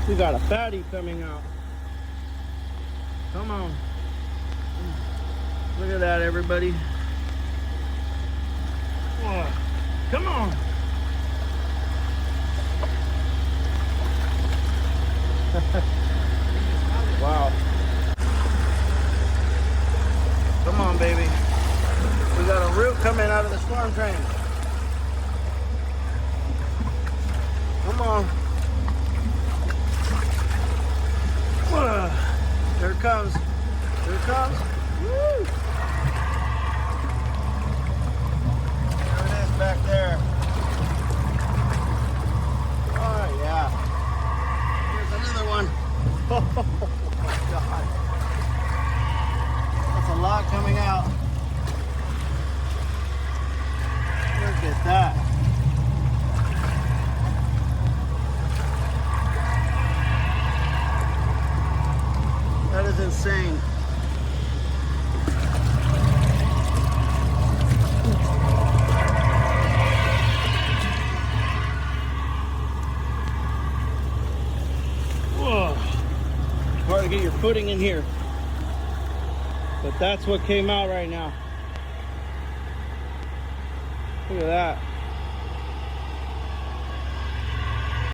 We got a fatty coming out. Come on. Look at that, everybody. Whoa. Come on. Wow. Come on, baby. We got a root coming out of the storm drain. Come on. Here it comes. Here it comes. Woo! There it is back there. Oh, yeah. Here's another one. Oh, my God. That's a lot coming out. Look at that. That is insane. Whoa. Hard to get your footing in here. But that's what came out right now. Look at that.